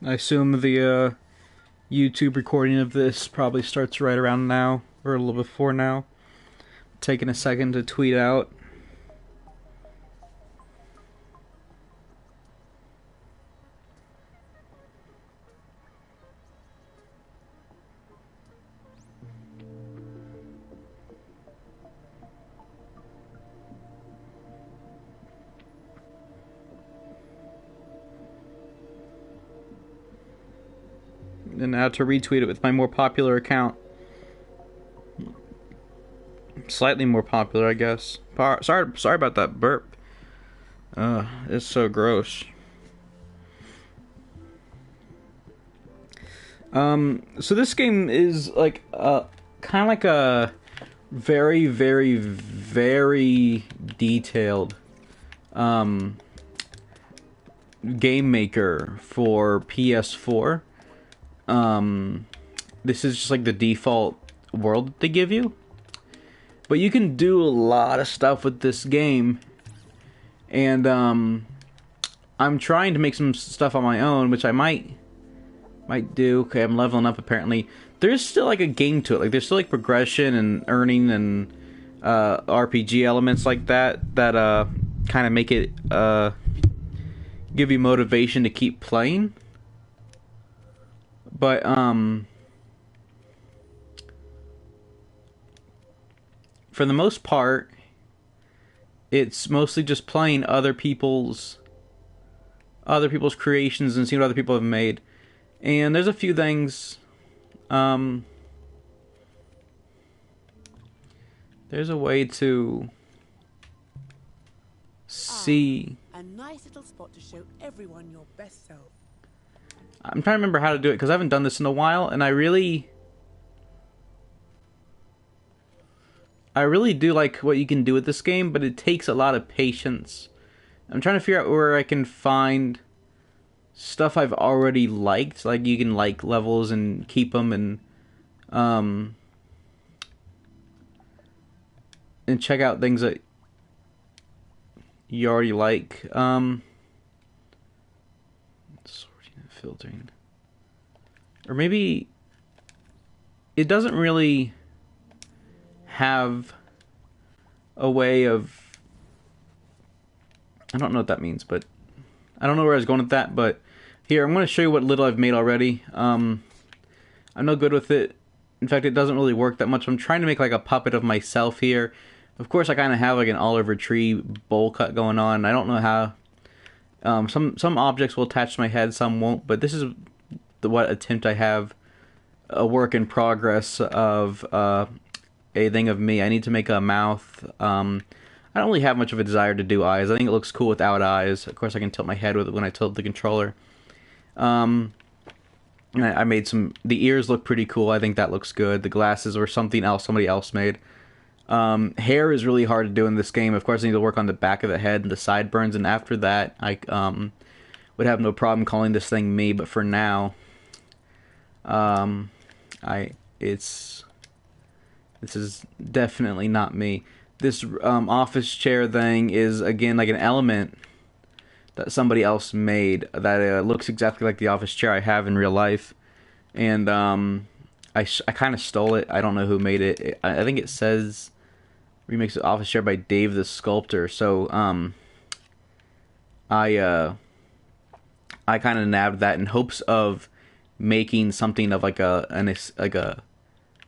I assume the YouTube recording of this probably starts right around now, or a little before now. Taking a second to tweet out. And now to retweet it with my more popular account. Slightly more popular, I guess. Sorry about that burp. It's so gross. So this game is like kind of like a very, very, very detailed game maker for PS4. This is just like the default world that they give you. But you can do a lot of stuff with this game. And I'm trying to make some stuff on my own, which I might do. Okay, I'm leveling up apparently. There's still like a game to it. Like there's still like progression and earning and RPG elements like that kind of make it give you motivation to keep playing. But for the most part, it's mostly just playing other people's creations and seeing what other people have made. And there's a few things. There's a way to see. A nice little spot to show everyone your best self. I'm trying to remember how to do it because I haven't done this in a while, and I really do like what you can do with this game, but it takes a lot of patience. I'm trying to figure out where I can find stuff I've already liked. Like you can like levels and keep them and check out things that you already like. Sorting and filtering. Or maybe it doesn't really have a way of... I don't know what that means, but I don't know where I was going with that, but here, I'm going to show you what little I've made already. I'm no good with it. In fact, it doesn't really work that much. I'm trying to make like a puppet of myself here. Of course, I kind of have like an Oliver Tree bowl cut going on. I don't know how. Some objects will attach to my head, some won't, but this is what attempt I have. A work in progress of a thing of me. I need to make a mouth. I don't really have much of a desire to do eyes. I think it looks cool without eyes. Of course, I can tilt my head with it when I tilt the controller. I made some... The ears look pretty cool. I think that looks good. The glasses were something else somebody else made. Hair is really hard to do in this game. Of course, I need to work on the back of the head and the sideburns, and after that, I would have no problem calling this thing me. But for now, this is definitely not me. This office chair thing is, again, like an element that somebody else made that looks exactly like the office chair I have in real life. And I kind of stole it. I don't know who made it. I think it says Remix the Office Chair by Dave the Sculptor. So I kind of nabbed that in hopes of making something of like an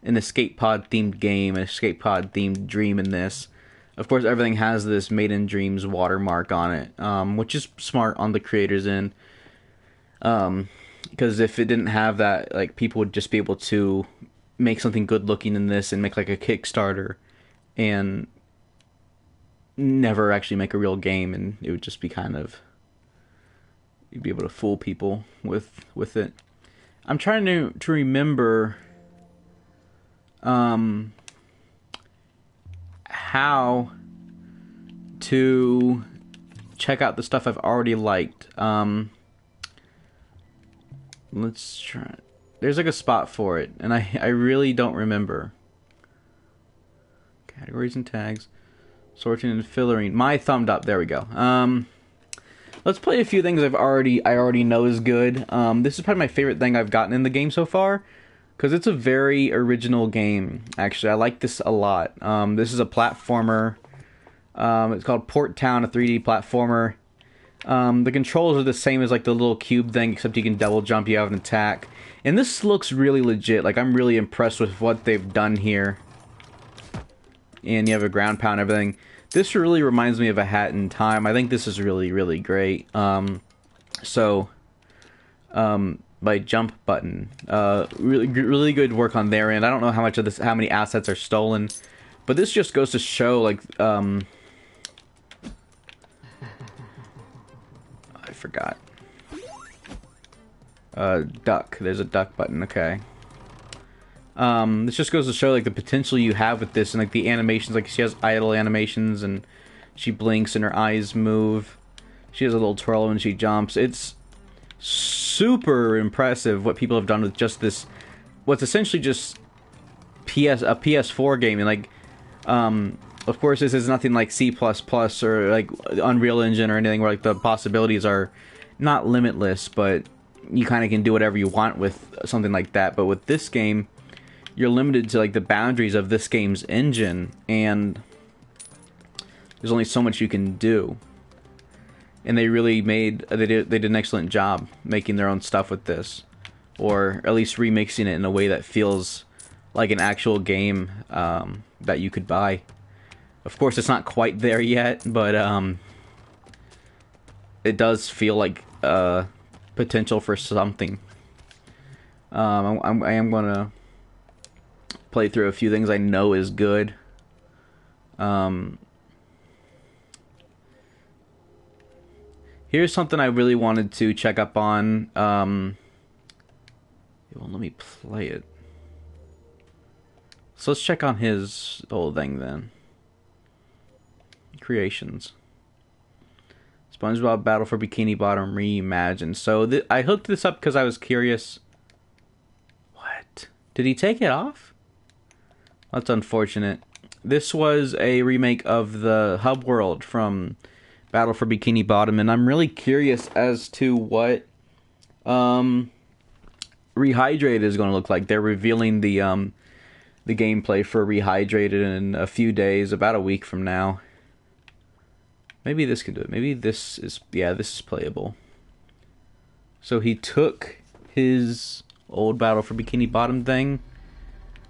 escape pod themed game, an escape pod themed dream in this. Of course, everything has this Made in Dreams watermark on it, which is smart on the creator's end. Because if it didn't have that, like, people would just be able to make something good looking in this and make like a Kickstarter and never actually make a real game, and it would just be kind of, you'd be able to fool people with it. I'm trying to remember how to check out the stuff I've already liked. Let's try. There's like a spot for it, and I really don't remember. Categories and tags, sorting and filtering. My thumbed up. There we go. let's play a few things I already know is good. This is probably my favorite thing I've gotten in the game so far, because it's a very original game. Actually, I like this a lot. This is a platformer. It's called Port Town, a 3D platformer. The controls are the same as like the little cube thing, except you can double jump, you have an attack. And this looks really legit. Like, I'm really impressed with what they've done here. And you have a ground pound and everything. This really reminds me of A Hat in Time. I think this is really, really great. By Jump Button. Really good work on their end. I don't know how much of this, how many assets are stolen. But this just goes to show, like, I forgot. Duck. There's a duck button, okay. This just goes to show, like, the potential you have with this, and, like, the animations, like, she has idle animations, and she blinks and her eyes move. She has a little twirl when she jumps. It's super impressive what people have done with just this, what's essentially just a PS4 game, and, like, of course, this is nothing like C++ or, like, Unreal Engine or anything where, like, the possibilities are not limitless, but you kind of can do whatever you want with something like that. But with this game, you're limited to, like, the boundaries of this game's engine, and there's only so much you can do. And they really they did an excellent job making their own stuff with this, or at least remixing it in a way that feels like an actual game that you could buy. Of course, it's not quite there yet, but it does feel like potential for something. I am gonna play through a few things I know is good. Here's something I really wanted to check up on. It won't let me play it. So let's check on his whole thing then. Creations. SpongeBob Battle for Bikini Bottom Reimagined. So I hooked this up because I was curious. What? Did he take it off? That's unfortunate. This was a remake of the hub world from Battle for Bikini Bottom, and I'm really curious as to what Rehydrated is going to look like. They're revealing the gameplay for Rehydrated in a few days, about a week from now. Maybe this can do it. Maybe this is, yeah, this is playable. So he took his old Battle for Bikini Bottom thing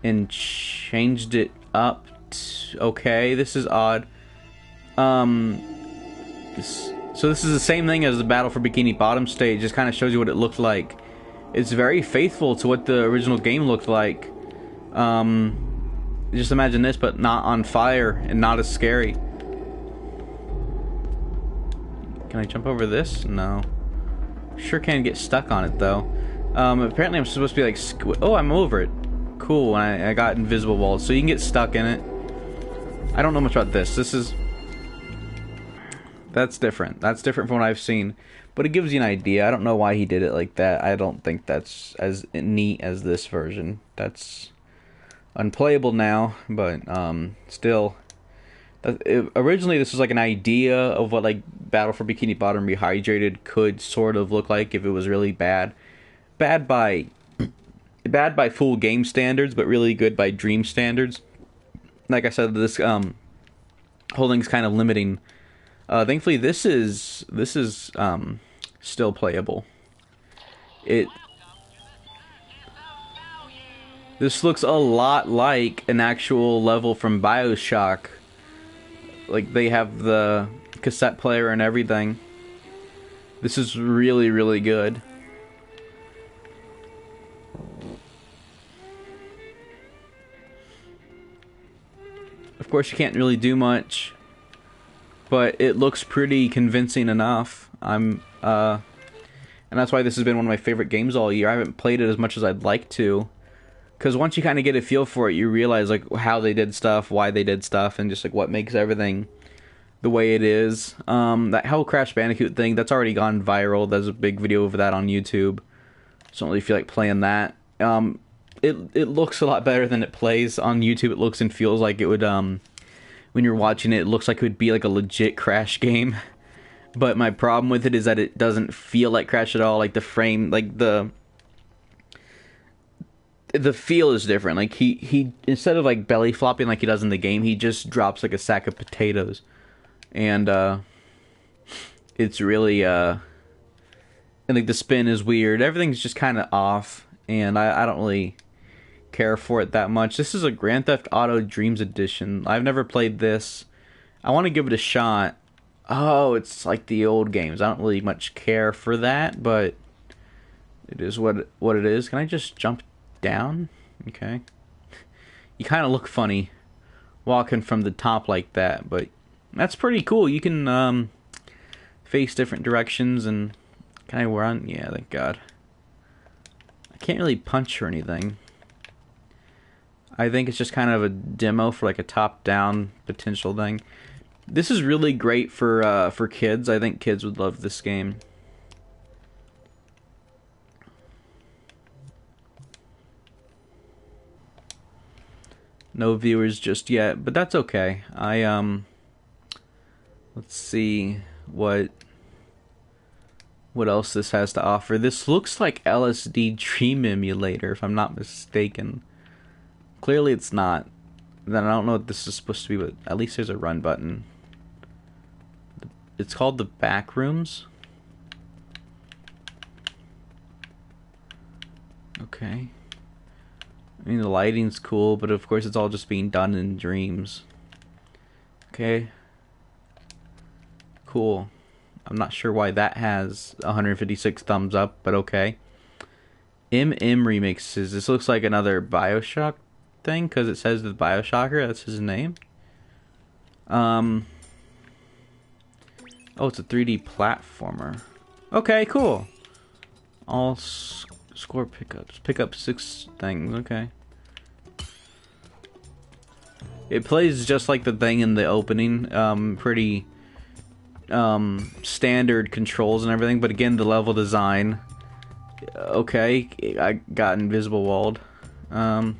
and changed it up. Okay, this is odd. So this is the same thing as the Battle for Bikini Bottom stage. Just kind of shows you what it looked like. It's very faithful to what the original game looked like. Just imagine this, but not on fire and not as scary. Can I jump over this? No. Sure can get stuck on it, though. Apparently I'm supposed to be like... Oh, I'm over it. Cool, I got invisible walls, so you can get stuck in it. I don't know much about this. This is... That's different. That's different from what I've seen. But it gives you an idea. I don't know why he did it like that. I don't think that's as neat as this version. That's unplayable now, but still... Originally, this was like an idea of what like Battle for Bikini Bottom Rehydrated could sort of look like if it was really bad. Bad by full game standards, but really good by dream standards. Like I said, this whole thing's kind of limiting. Thankfully, this is still playable. This looks a lot like an actual level from BioShock. Like, they have the cassette player and everything. This is really, really good. Of course, you can't really do much, but it looks pretty convincing enough. And that's why this has been one of my favorite games all year. I haven't played it as much as I'd like to, because once you kind of get a feel for it, you realize like how they did stuff, why they did stuff, and just like what makes everything the way it is. That whole Crash Bandicoot thing, that's already gone viral. There's a big video of that on YouTube. So I don't really feel like playing that. It looks a lot better than it plays on YouTube. It looks and feels like it would, when you're watching it, it looks like it would be like a legit Crash game. But my problem with it is that it doesn't feel like Crash at all. Like the frame, like the feel is different. Like he instead of like belly flopping like he does in the game, he just drops like a sack of potatoes, and it's really and like the spin is weird. Everything's just kind of off, and I don't really care for it that much. This is a Grand Theft Auto Dreams Edition. I've never played this. I want to give it a shot. Oh, it's like the old games. I don't really much care for that, but it is what it is. Can I just jump down? Okay. You kind of look funny walking from the top like that, but that's pretty cool. You can face different directions and can I run? Yeah, thank God. I can't really punch or anything. I think it's just kind of a demo for like a top-down potential thing. This is really great for kids. I think kids would love this game. No viewers just yet, but that's okay. Let's see what else this has to offer. This looks like LSD Dream Emulator, if I'm not mistaken. Clearly it's not. Then I don't know what this is supposed to be, but at least there's a run button. It's called the Back Rooms. Okay. I mean, the lighting's cool, but of course it's all just being done in dreams. Okay. Cool. I'm not sure why that has 156 thumbs up, but okay. Remixes. This looks like another BioShock thing, because it says the BioShocker, that's his name. Oh, it's a 3D platformer. Okay, cool. All score pickups. Pick up 6 things, okay. It plays just like the thing in the opening. Pretty standard controls and everything, but again, the level design. Okay, I got invisible walled. The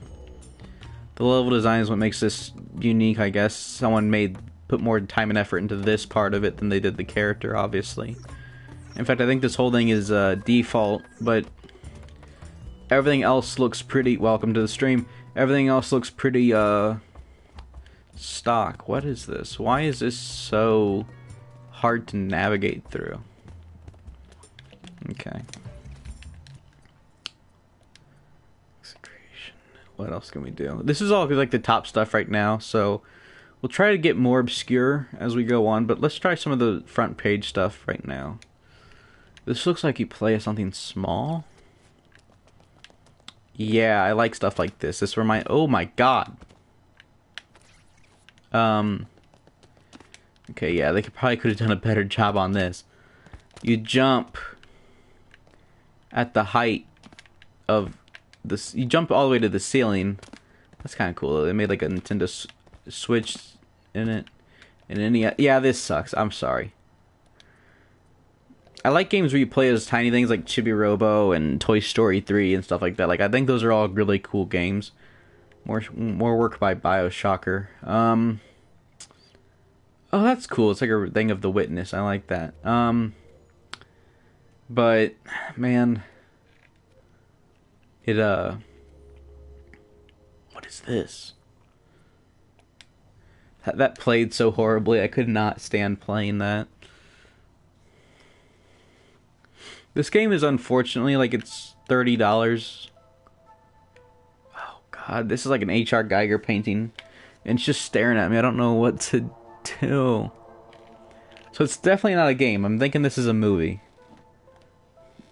level design is what makes this unique, I guess. Someone put more time and effort into this part of it than they did the character, obviously. In fact, I think this whole thing is default, but everything else looks pretty... Welcome to the stream. Everything else looks pretty stock. What is this? Why is this so hard to navigate through? Okay. What else can we do? This is all like the top stuff right now, so we'll try to get more obscure as we go on, but let's try some of the front page stuff right now. This looks like you play as something small. Yeah, I like stuff like this. This reminds... Oh my God. Okay, yeah, they probably could have done a better job on this. You jump at the height of this. You jump all the way to the ceiling. That's kind of cool. They made like a Nintendo Switch in it. And any... Yeah, this sucks. I'm sorry. I like games where you play as tiny things like Chibi Robo and Toy Story 3 and stuff like that. Like, I think those are all really cool games. More work by BioShocker. Oh, that's cool. It's like a thing of The Witness. I like that. But man, what is this? That played so horribly. I could not stand playing that. This game is unfortunately like it's $30. Oh God, this is like an H.R. Geiger painting, and it's just staring at me. I don't know what to do. So it's definitely not a game. I'm thinking this is a movie,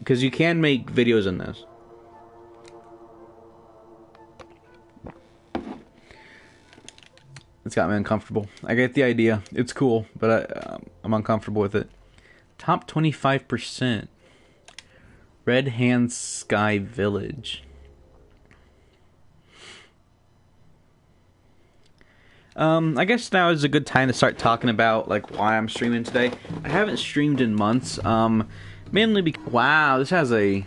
because you can make videos in this. It's got me uncomfortable. I get the idea. It's cool, but I'm uncomfortable with it. Top 25%. Red Hand Sky Village. I guess now is a good time to start talking about like why I'm streaming today. I haven't streamed in months. Mainly because... Wow, this has a...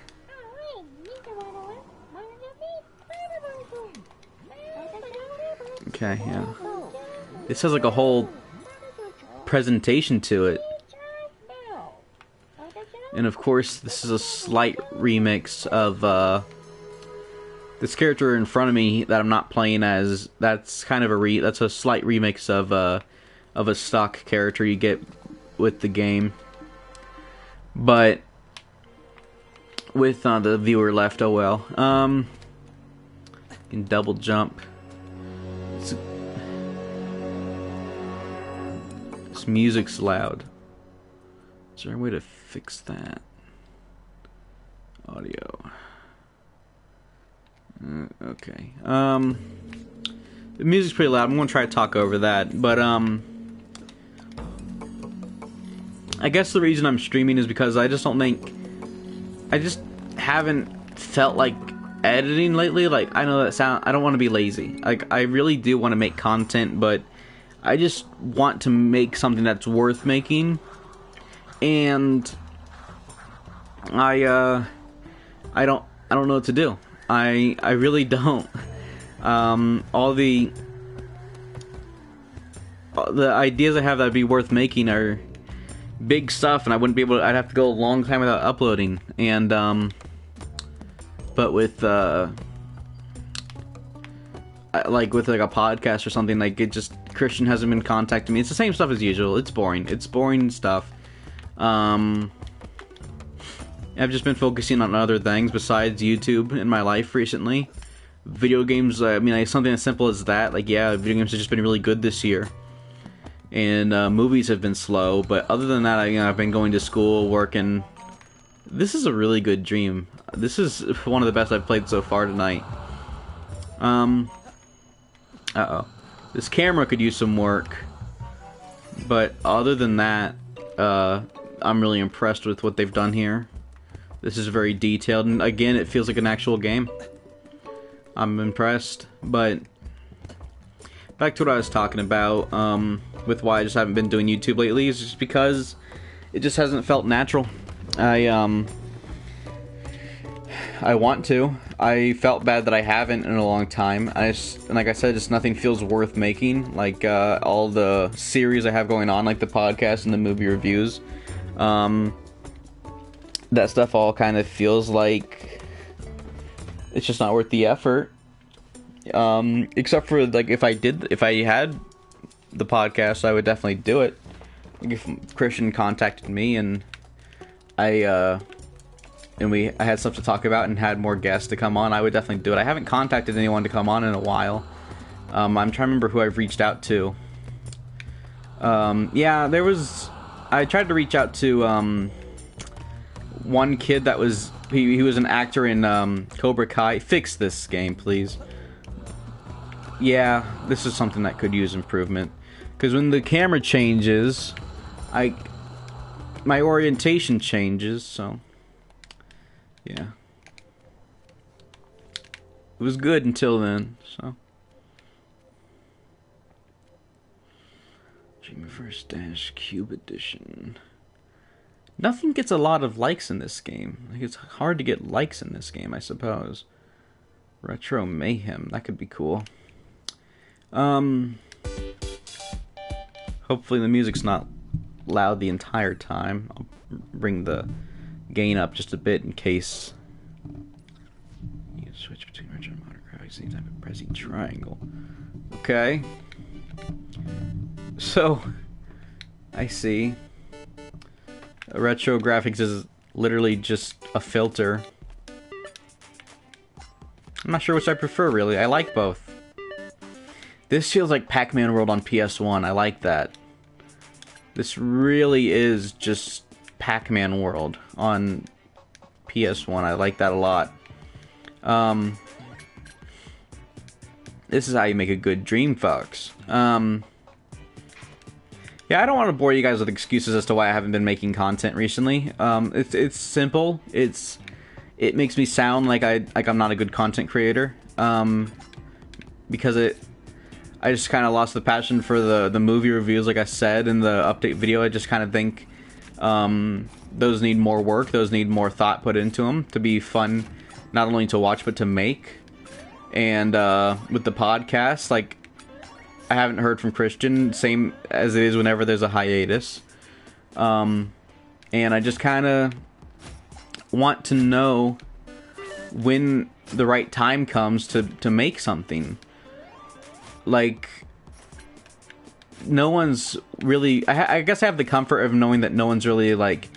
Okay, yeah. This has like a whole presentation to it. And of course, this is a slight remix of this character in front of me that I'm not playing as. That's kind of that's a slight remix of a stock character you get with the game. But with the viewer left, oh well. You can double jump. This music's loud. Is there a way to fix that? Audio. Okay. The music's pretty loud. I'm gonna try to talk over that, but I guess the reason I'm streaming is because I just haven't felt like editing lately. Like, I know I don't want to be lazy. Like, I really do want to make content, but I just want to make something that's worth making. And I don't know what to do. I really don't. All the ideas I have that'd be worth making are big stuff, and I wouldn't be able to, I'd have to go a long time without uploading. And but with like with like a podcast or something, like, it just, Christian hasn't been contacting me. It's the same stuff as usual. It's boring stuff. I've just been focusing on other things besides YouTube in my life recently. Video games, I mean, something as simple as that. Like, yeah, video games have just been really good this year. And movies have been slow, but other than that, I've been going to school, working. This is a really good dream. This is one of the best I've played so far tonight. Uh-oh. This camera could use some work. But other than that, I'm really impressed with what they've done here. This is very detailed, and again, it feels like an actual game. I'm impressed, but back to what I was talking about, with why I just haven't been doing YouTube lately, is just because it just hasn't felt natural. I want to. I felt bad that I haven't in a long time. And like I said, just nothing feels worth making. Like, all the series I have going on, like the podcast and the movie reviews, that stuff all kind of feels like it's just not worth the effort. Except for, like, if I had the podcast, I would definitely do it. Like, if Christian contacted me and I had stuff to talk about and had more guests to come on, I would definitely do it. I haven't contacted anyone to come on in a while. I'm trying to remember who I've reached out to. Yeah, I tried to reach out to, one kid that was, he was an actor in, Cobra Kai. Fix this game, please. Yeah, this is something that could use improvement. Because when the camera changes, my orientation changes, so yeah. It was good until then, so. Dreamiverse Dash Cube Edition. Nothing gets a lot of likes in this game. Like, it's hard to get likes in this game, I suppose. Retro Mayhem, that could be cool. Hopefully the music's not loud the entire time. I'll bring the gain up just a bit in case. You can switch between retro and modern graphics anytime by pressing triangle. Okay. So, I see. Retro graphics is literally just a filter. I'm not sure which I prefer, really. I like both. This feels like Pac-Man World on PS1. I like that. This really is just Pac-Man World on PS1. I like that a lot. This is how you make a good dream, folks. Yeah, I don't want to bore you guys with excuses as to why I haven't been making content recently. It's simple. It makes me sound like I'm not a good content creator. Because I just kind of lost the passion for the movie reviews, like I said in the update video. I just kind of think those need more work. Those need more thought put into them to be fun, not only to watch but to make. And with the podcast, like, I haven't heard from Christian, same as it is whenever there's a hiatus. And I just kind of want to know when the right time comes to make something. Like, no one's really... I guess I have the comfort of knowing that no one's really, like,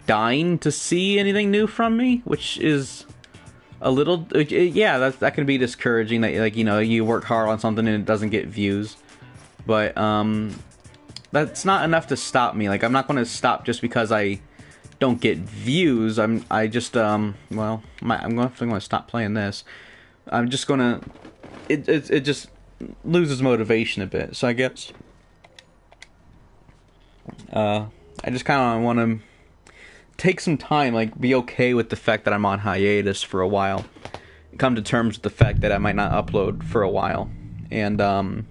dying to see anything new from me, which is a little... Yeah, that can be discouraging, that, like, you know, you work hard on something and it doesn't get views. But, that's not enough to stop me. Like, I'm not going to stop just because I don't get views. I'm going to stop playing this. I'm just going to... It just loses motivation a bit. So I guess... I just kind of want to take some time, like, be okay with the fact that I'm on hiatus for a while. Come to terms with the fact that I might not upload for a while. And,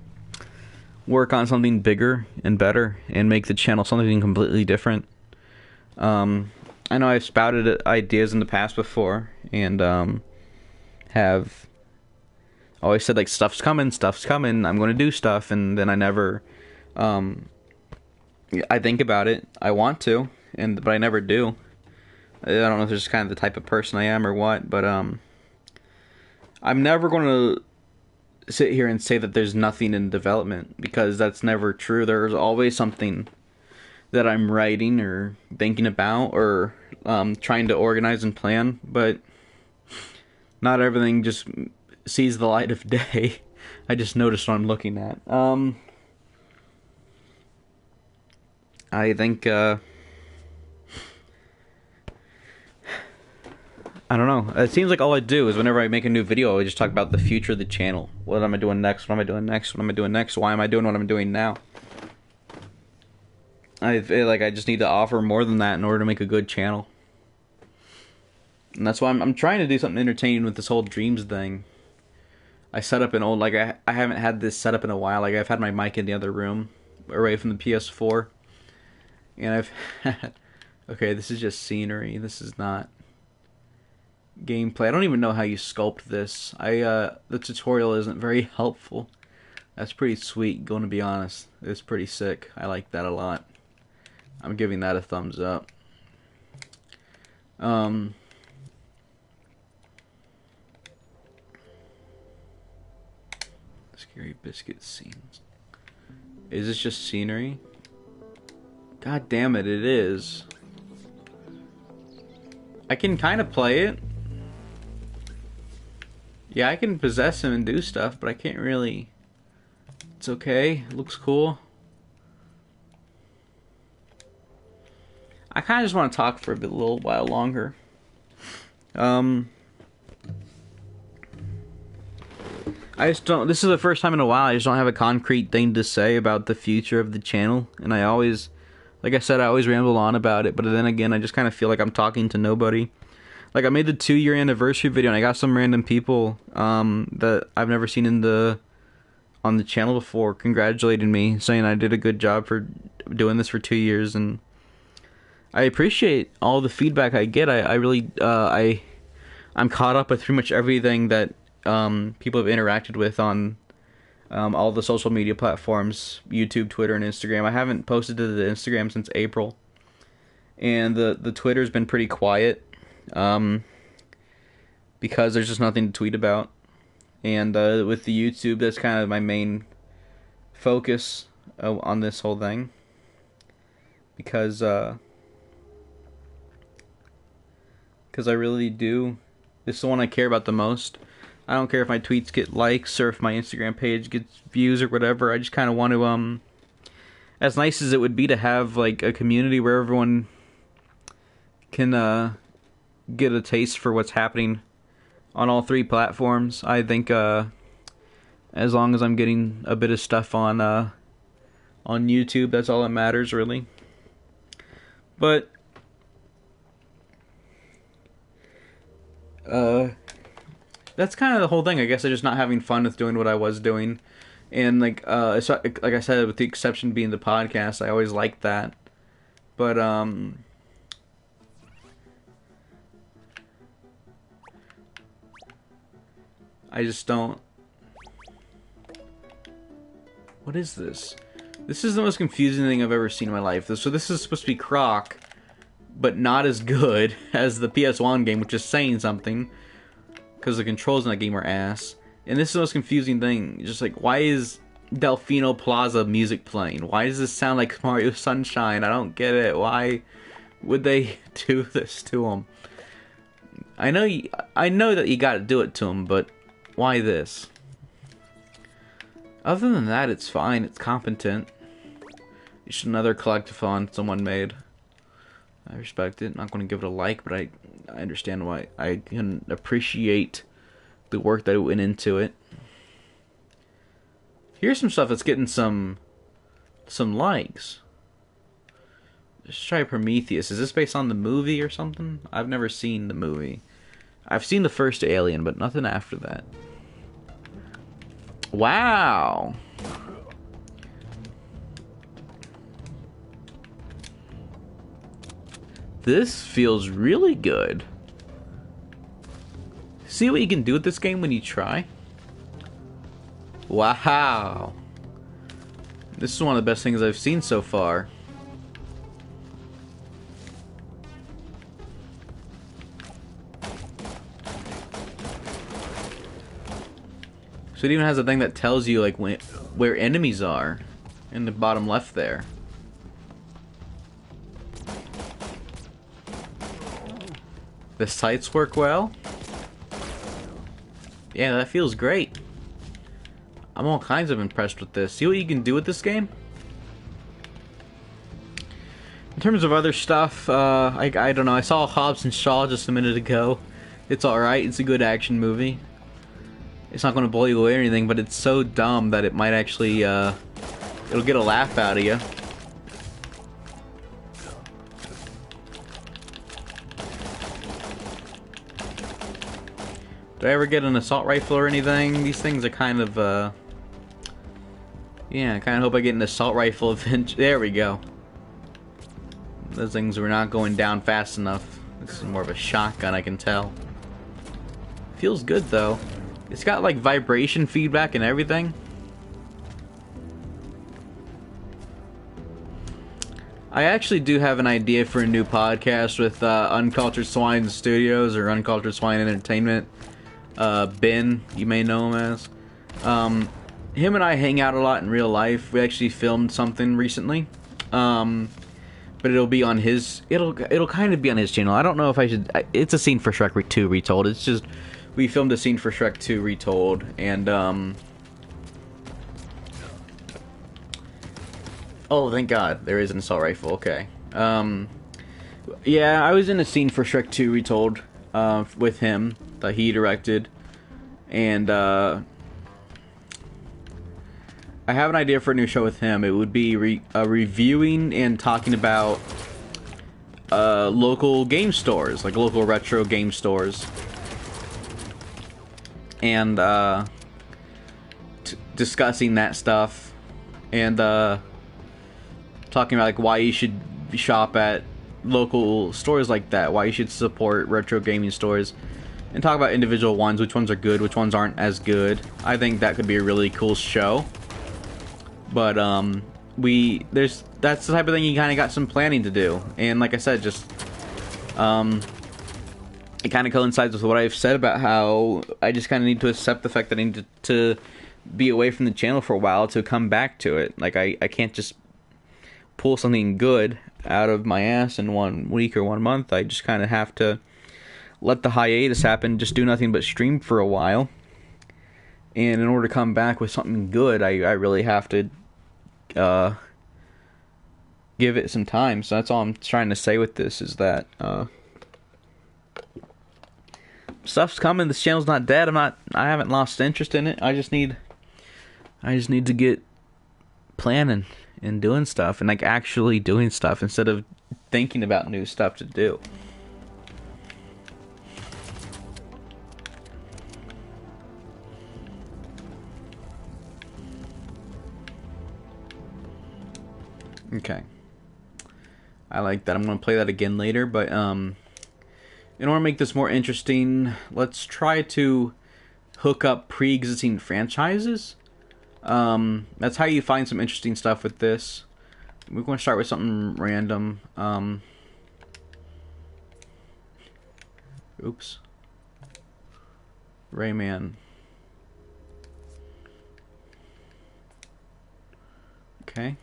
work on something bigger and better and make the channel something completely different. I know I've spouted ideas in the past before and have always said, like, stuff's coming, I'm going to do stuff, and then I never I think about it, I want to, but I never do. I don't know if it's just kind of the type of person I am or what, but I'm never going to sit here and say that there's nothing in development, because that's never true. There's always something that I'm writing or thinking about or trying to organize and plan, but not everything just sees the light of day. I just noticed what I'm looking at. I think, I don't know. It seems like all I do is whenever I make a new video, I just talk about the future of the channel. What am I doing next? What am I doing next? What am I doing next? Why am I doing what I'm doing now? I feel like I just need to offer more than that in order to make a good channel. And that's why I'm trying to do something entertaining with this whole dreams thing. I set up an old, like, I haven't had this set up in a while. Like, I've had my mic in the other room, away from the PS4. And I've had... Okay, this is just scenery. This is not gameplay. I don't even know how you sculpt this. The tutorial isn't very helpful. That's pretty sweet, going to be honest. It's pretty sick. I like that a lot. I'm giving that a thumbs up. Scary biscuit scenes. Is this just scenery? God damn it, it is. I can kind of play it. Yeah, I can possess him and do stuff, but I can't really... It's okay. It looks cool. I kind of just want to talk for a little while longer. I just don't... This is the first time in a while I just don't have a concrete thing to say about the future of the channel. And I always... Like I said, I always ramble on about it, but then again, I just kind of feel like I'm talking to nobody. Like, I made the 2-year anniversary video, and I got some random people that I've never seen on the channel before congratulating me, saying I did a good job for doing this for 2 years, and I appreciate all the feedback I get. I really, I'm caught up with pretty much everything that people have interacted with on all the social media platforms, YouTube, Twitter, and Instagram. I haven't posted to the Instagram since April, and the Twitter's been pretty quiet, because there's just nothing to tweet about. And with the YouTube, that's kind of my main focus on this whole thing, because I really do. This is the one I care about the most. I don't care if my tweets get likes or if my Instagram page gets views or whatever. I just kind of want to, as nice as it would be to have, like, a community where everyone can get a taste for what's happening on all 3 platforms. I think as long as I'm getting a bit of stuff on YouTube, that's all that matters, really. But that's kind of the whole thing. I guess I'm just not having fun with doing what I was doing. And like I said, with the exception being the podcast, I always liked that. But I just don't... What is this? This is the most confusing thing I've ever seen in my life. So this is supposed to be Croc but not as good as the PS1 game, which is saying something, because the controls in that game are ass. And this is the most confusing thing. Just like, why is Delfino Plaza music playing? Why does this sound like Mario Sunshine? I don't get it. Why would they do this to him? I know that you gotta do it to him, but why this? Other than that, it's fine. It's competent. It's just another collectathon someone made. I respect it. Not going to give it a like, but I understand why. I can appreciate the work that went into it. Here's some stuff that's getting some likes. Let's try Prometheus. Is this based on the movie or something? I've never seen the movie. I've seen the first Alien, but nothing after that. Wow. This feels really good. See what you can do with this game when you try? Wow. This is one of the best things I've seen so far. So it even has a thing that tells you like where enemies are in the bottom left there. The sights work well. Yeah, that feels great. I'm all kinds of impressed with this. See what you can do with this game? In terms of other stuff, I don't know. I saw Hobbs and Shaw just a minute ago. It's alright. It's a good action movie. It's not going to blow you away or anything, but it's so dumb that it might actually, it'll get a laugh out of you. Do I ever get an assault rifle or anything? These things are kind of, yeah, I kind of hope I get an assault rifle eventually. There we go. Those things were not going down fast enough. This is more of a shotgun, I can tell. Feels good, though. It's got, like, vibration feedback and everything. I actually do have an idea for a new podcast with Uncultured Swine Studios, or Uncultured Swine Entertainment. Ben, you may know him as. Him and I hang out a lot in real life. We actually filmed something recently. But it'll be on his... It'll kind of be on his channel. I don't know if I should... It's a scene for Shrek 2 retold. It's just... We filmed a scene for Shrek 2 retold, and, oh, thank God. There is an assault rifle. Okay. Yeah, I was in a scene for Shrek 2 retold, with him, that he directed, and, I have an idea for a new show with him. It would be reviewing and talking about, local game stores, like local retro game stores. And discussing that stuff, and talking about like why you should shop at local stores like that, why you should support retro gaming stores, and talk about individual ones, which ones are good, which ones aren't as good. I think that could be a really cool show. But that's the type of thing you kind of got some planning to do, and like I said, just it kind of coincides with what I've said about how I just kind of need to accept the fact that I need to be away from the channel for a while to come back to it. Like, I can't just pull something good out of my ass in 1 week or 1 month. I just kind of have to let the hiatus happen, just do nothing but stream for a while. And in order to come back with something good, I really have to give it some time. So that's all I'm trying to say with this, is that... stuff's coming. This channel's not dead. I haven't lost interest in it. I just need to get planning and doing stuff, and like actually doing stuff instead of thinking about new stuff to do. Okay. I like that. I'm going to play that again later, but in order to make this more interesting, let's try to hook up pre-existing franchises. That's how you find some interesting stuff with this. We're going to start with something random. Oops. Rayman. Okay.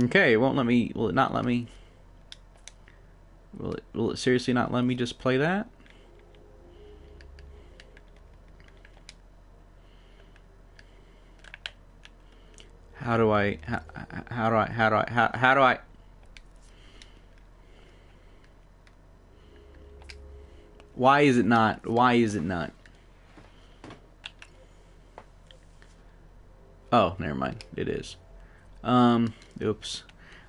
Okay, it won't let me. Will it not let me? Will it seriously not let me just play that? How do I Why is it not? Why is it not? Oh, never mind. It is. Oops.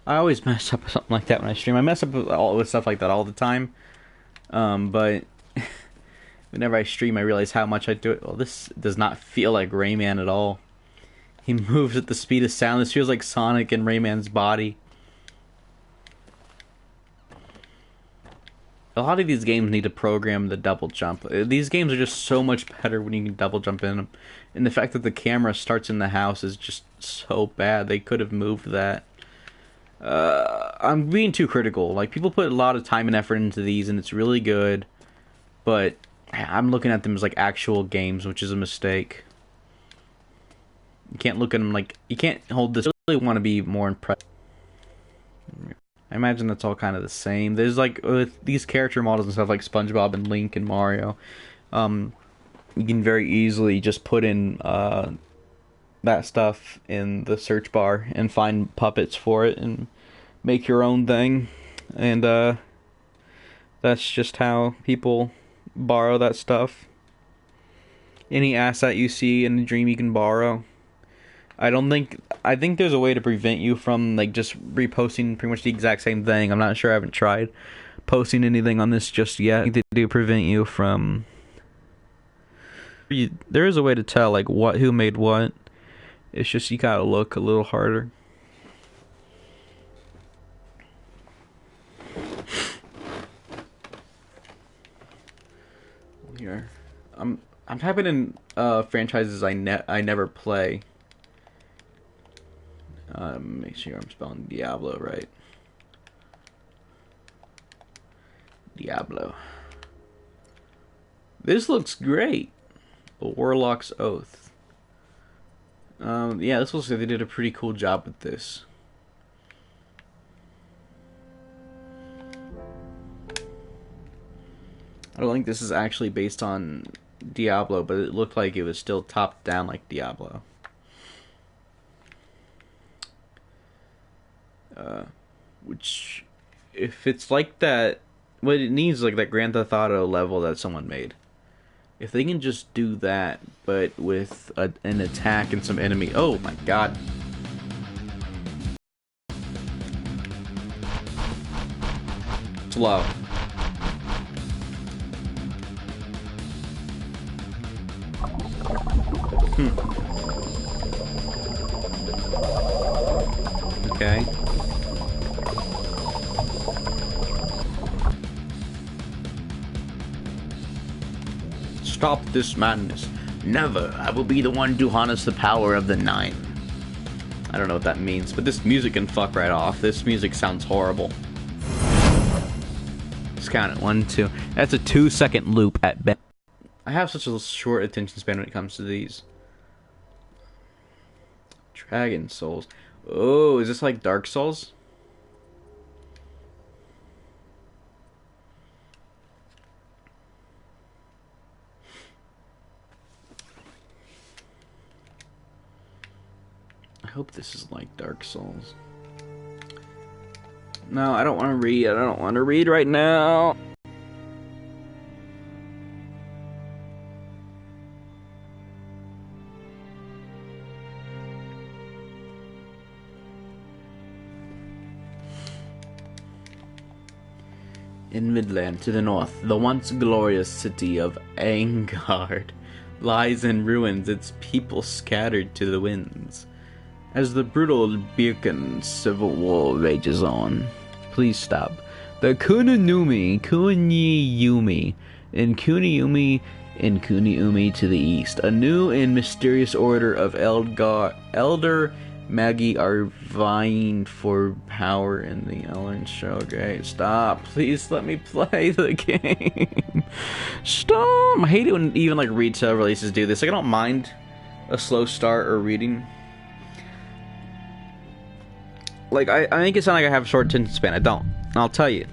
I always mess up with something like that when I stream. I mess up with stuff like that all the time. But whenever I stream, I realize how much I do it. Well, this does not feel like Rayman at all. He moves at the speed of sound. This feels like Sonic in Rayman's body. A lot of these games need to program the double jump. These games are just so much better when you can double jump in them. And the fact that the camera starts in the house is just so bad. They could have moved that. I'm being too critical. Like, people put a lot of time and effort into these, and it's really good. But I'm looking at them as like actual games, which is a mistake. You can't look at them like... You can't hold this... I really want to be more impressed. I imagine that's all kind of the same. There's like with these character models and stuff like SpongeBob and Link and Mario, you can very easily just put in that stuff in the search bar and find puppets for it and make your own thing. And that's just how people borrow that stuff. Any asset you see in the dream you can borrow. I think there's a way to prevent you from like just reposting pretty much the exact same thing. I'm not sure. I haven't tried posting anything on this just yet. I think they do prevent you from... There is a way to tell like who made what. It's just you gotta look a little harder. Here, I'm typing in franchises I never play. Make sure I'm spelling Diablo right. Diablo. This looks great. A Warlock's Oath. Yeah, this looks like they did a pretty cool job with this. I don't think this is actually based on Diablo, but it looked like it was still top down like Diablo. Which, if it's like that, what it needs like that Grand Theft Auto level that someone made. If they can just do that, but with an attack and some enemy. Oh my god. Slow. Okay. Stop this madness. Never. I will be the one to harness the power of the Nine. I don't know what that means, but this music can fuck right off. This music sounds horrible. Let's count it. 1, 2. That's a 2-second loop at best. I have such a short attention span when it comes to these. Dragon Souls. Oh, is this like Dark Souls? I hope this is like Dark Souls. No, I don't want to read. I don't want to read right now. In Midland, to the north, the once glorious city of Angard lies in ruins, its people scattered to the winds. As the brutal Birken civil war rages on. Please stop. The Kuniyumi in Kuniumi to the east. A new and mysterious order of elder Maggie are vying for power in the Ellen show. Okay, stop. Please let me play the game. Stop. I hate it when even like retail releases do this. Like, I don't mind a slow start or reading. Like, I make it sound like I have a short attention span. I don't. And I'll tell you.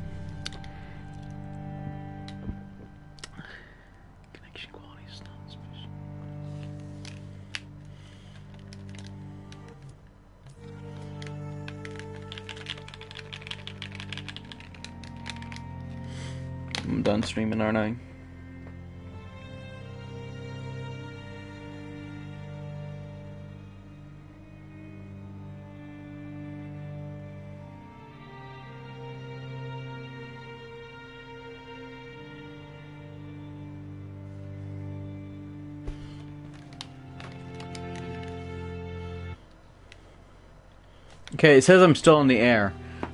Connection quality is not sufficient. I'm done streaming, aren't I? Okay, it says I'm still in the air,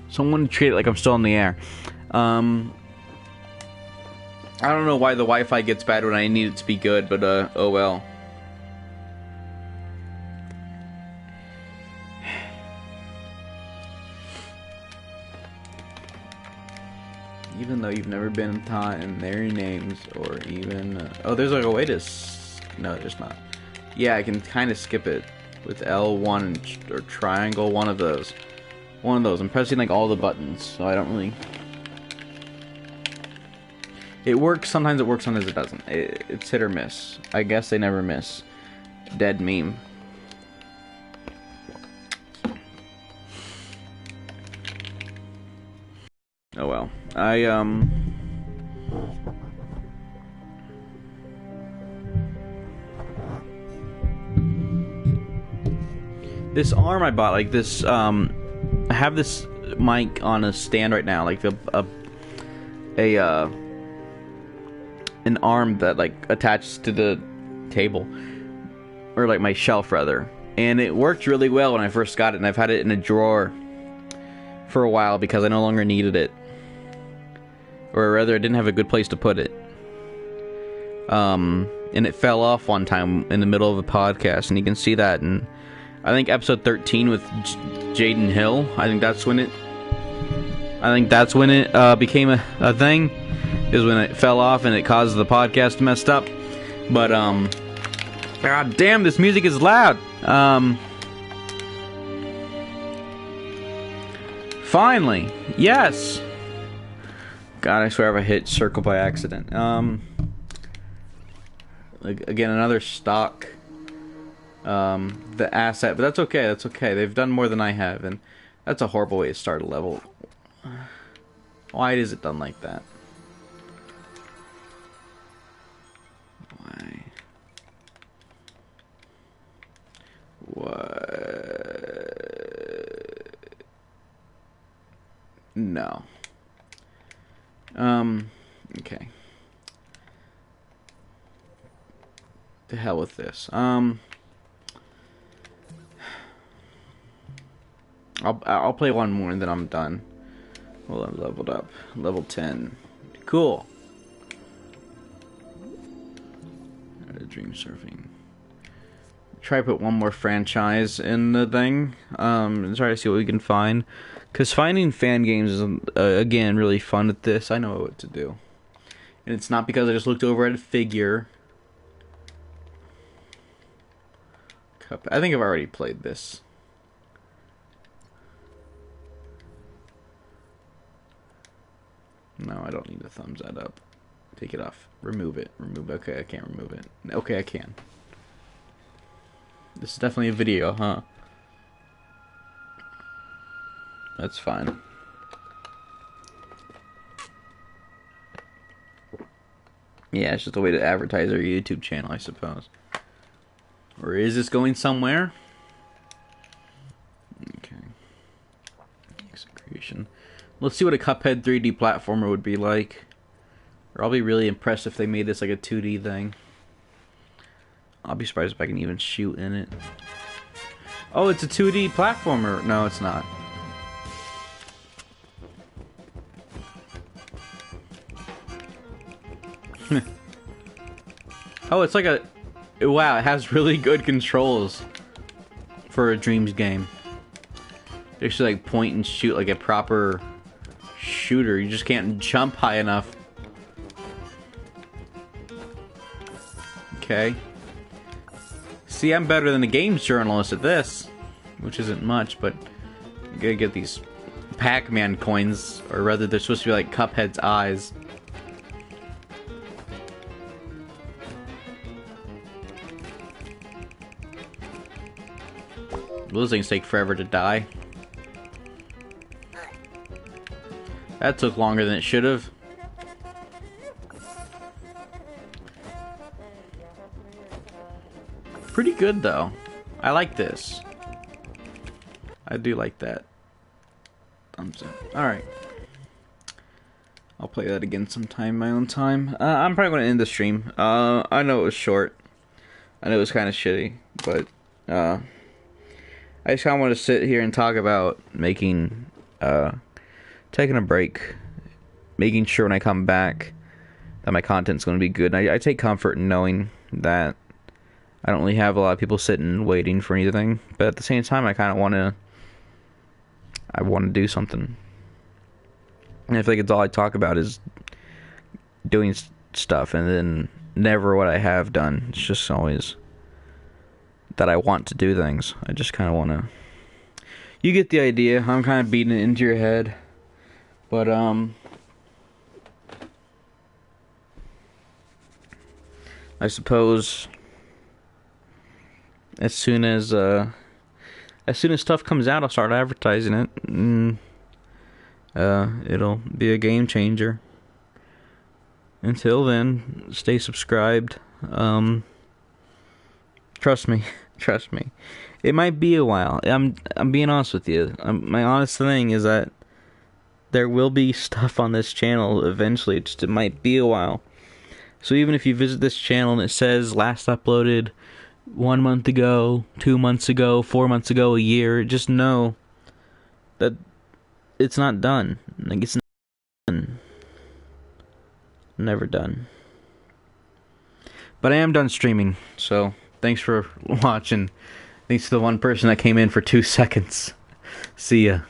so I'm going to treat it like I'm still in the air. I don't know why the Wi-Fi gets bad when I need it to be good, but oh well. Even though you've never been taught in their names, or even... oh, there's like a way to... no, there's not. Yeah, I can kind of skip it with L1 or triangle, one of those. One of those. I'm pressing like all the buttons, so I don't really... It works, sometimes it works, sometimes it doesn't. It's hit or miss. I guess they never miss. Dead meme. Oh well. This arm I bought, like this, I have this mic on a stand right now, like an arm that like attaches to the table, or like my shelf rather, and it worked really well when I first got it, and I've had it in a drawer for a while because I no longer needed it, or rather I didn't have a good place to put it. And it fell off one time in the middle of a podcast, and you can see that in I think episode 13 with Jaden Hill. I think that's when it became a thing, is when it fell off and it caused the podcast to mess up. But god damn, this music is loud. Finally, yes. God, I swear if I hit circle by accident. Like, again, another stock. The asset, but that's okay. That's okay. They've done more than I have, and that's a horrible way to start a level. Why is it done like that? Why? What? No. Okay. The hell with this. I'll play one more and then I'm done. Well, I'm leveled up. Level 10. Cool. Dream surfing. Try to put one more franchise in the thing. And try to see what we can find. Because finding fan games is, again, really fun at this. I know what to do. And it's not because I just looked over at a figure. I think I've already played this. No, I don't need to thumbs that up. Take it off. Remove it. Remove it. Okay, I can't remove it. Okay, I can. This is definitely a video, huh? That's fine. Yeah, it's just a way to advertise our YouTube channel, I suppose. Or is this going somewhere? Okay. Execution. Let's see what a Cuphead 3D platformer would be like. Or I'll be really impressed if they made this like a 2D thing. I'll be surprised if I can even shoot in it. Oh, it's a 2D platformer. No, it's not. Oh, it's like a... Wow, it has really good controls. for a Dreams game. You actually like point and shoot like a proper shooter. You just can't jump high enough. Okay. See, I'm better than a games journalist at this, which isn't much, but you gotta get these Pac-Man coins, or rather they're supposed to be like Cuphead's eyes. Those things take forever to die. That took longer than it should have. Pretty good though. I like this. I do like that. Thumbs up. Alright. I'll play that again sometime, my own time. I'm probably going to end the stream. I know it was short. I know it was kind of shitty, but I just kind of want to sit here and talk about taking a break, making sure when I come back that my content's going to be good. I take comfort in knowing that I don't really have a lot of people sitting waiting for anything, but at the same time, I kind of want to do something. And I feel like it's all I talk about is doing stuff, and then never what I have done. It's just always that I want to do things. I just kind of want to... You get the idea. I'm kind of beating it into your head. But, I suppose as soon as stuff comes out, I'll start advertising it. And, it'll be a game changer. Until then, stay subscribed. Trust me. Trust me. It might be a while. I'm being honest with you. My honest thing is that there will be stuff on this channel eventually. It might be a while. So even if you visit this channel and it says last uploaded 1 month ago, 2 months ago, 4 months ago, a year, just know that it's not done. Like, it's not done. Never done. But I am done streaming, so thanks for watching. Thanks to the one person that came in for 2 seconds. See ya.